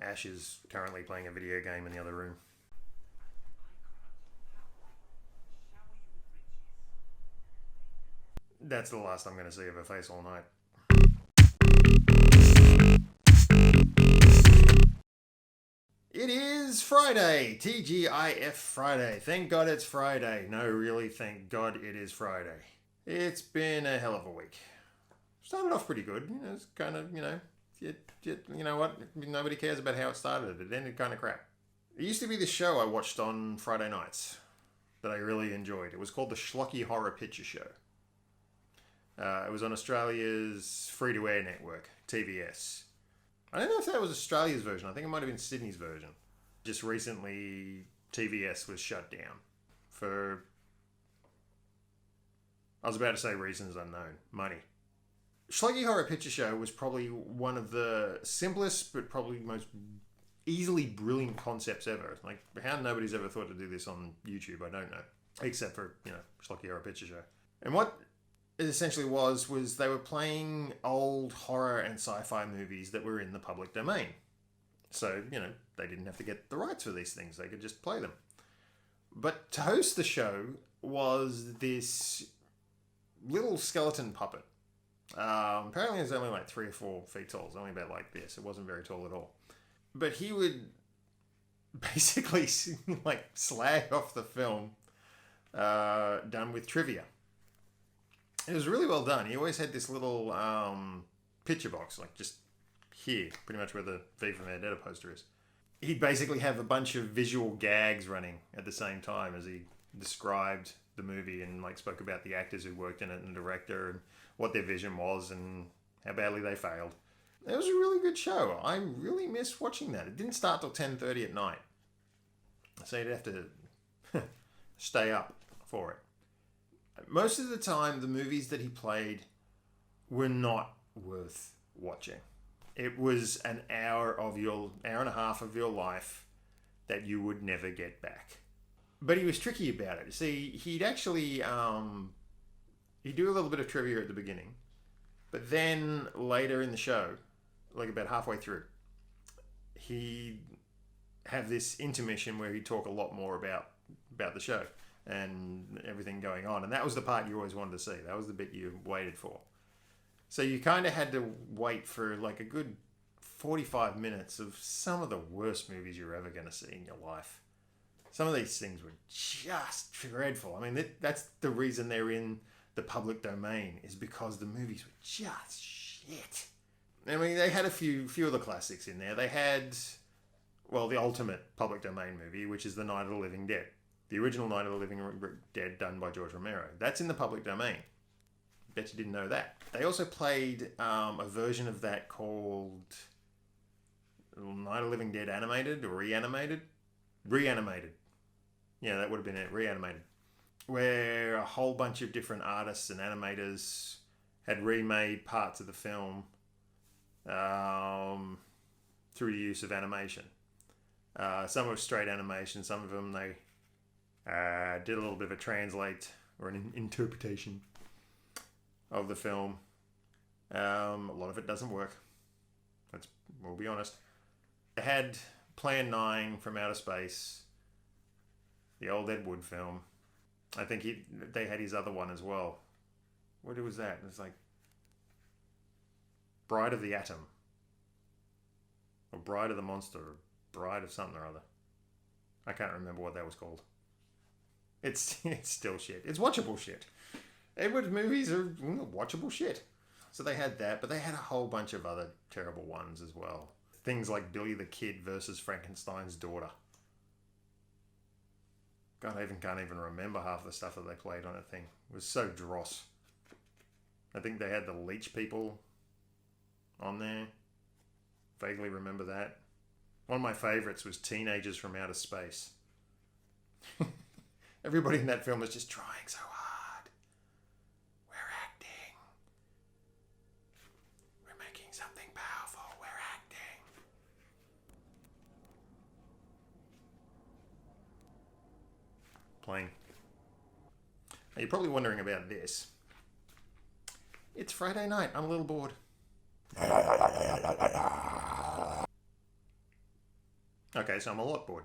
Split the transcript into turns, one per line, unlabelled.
Ash is currently playing a video game in the other room. That's the last I'm going to see of her face all night. It is Friday. TGIF Friday. Thank God it's Friday. No, really, thank God it is Friday. It's been a hell of a week. Started off pretty good. It's kind of, you know what? Nobody cares about how it started. It ended kind of crap. It used to be this show I watched on Friday nights that I really enjoyed. It was called the Schlocky Horror Picture Show. It was on Australia's free-to-air network, TVS. I don't know if that was Australia's version. I think it might have been Sydney's version. Just recently, TVS was shut down for, I was about to say reasons unknown. Money. Schlocky Horror Picture Show was probably one of the simplest, but probably most easily brilliant concepts ever. Like, how nobody's ever thought to do this on YouTube, I don't know. Except for, Schlocky Horror Picture Show. And what it essentially was they were playing old horror and sci-fi movies that were in the public domain. So, they didn't have to get the rights for these things. They could just play them. But to host the show was this little skeleton puppet. Apparently it was only like 3 or 4 feet tall. It was only about like this. It wasn't very tall at all. But he would basically slag off the film done with trivia. It was really well done. He always had this little picture box, like just here, pretty much where the V for Vendetta poster is. He'd basically have a bunch of visual gags running at the same time as he described the movie and spoke about the actors who worked in it and the director and what their vision was and how badly they failed. It was a really good show. I really missed watching that. It didn't start till 10:30 at night. So you'd have to stay up for it. Most of the time, the movies that he played were not worth watching. It was an hour and a half of your life that you would never get back. But he was tricky about it. See, he'd actually he'd do a little bit of trivia at the beginning, but then later in the show, like about halfway through, he'd have this intermission where he'd talk a lot more about the show and everything going on. And that was the part you always wanted to see. That was the bit you waited for. So you kind of had to wait for like a good 45 minutes of some of the worst movies you're ever going to see in your life. Some of these things were just dreadful. I mean, that's the reason they're in the public domain, is because the movies were just shit. I mean, they had a few of the classics in there. They had, the ultimate public domain movie, which is The Night of the Living Dead. The original Night of the Living Dead done by George Romero. That's in the public domain. Bet you didn't know that. They also played a version of that called Night of the Living Dead Animated or Reanimated. Reanimated. Yeah, that would have been it. Reanimated. Where a whole bunch of different artists and animators had remade parts of the film through the use of animation. Some were straight animation. Some of them they did a little bit of a translate or an interpretation of the film. A lot of it doesn't work. We'll be honest. They had Plan 9 from Outer Space, the old Ed Wood film. I think they had his other one as well. What was that? It was like Bride of the Atom. Or Bride of the Monster. Or Bride of something or other. I can't remember what that was called. It's still shit. It's watchable shit. Ed Wood movies are watchable shit. So they had that, but they had a whole bunch of other terrible ones as well. Things like Billy the Kid versus Frankenstein's daughter. God, I can't even remember half the stuff that they played on that thing. It was so dross. I think they had the Leech people on there. Vaguely remember that. One of my favourites was Teenagers from Outer Space. Everybody in that film was just trying so hard. We're acting. We're making something powerful. We're acting. Playing. Now you're probably wondering about this. It's Friday night. I'm a little bored. Okay, so I'm a lot bored.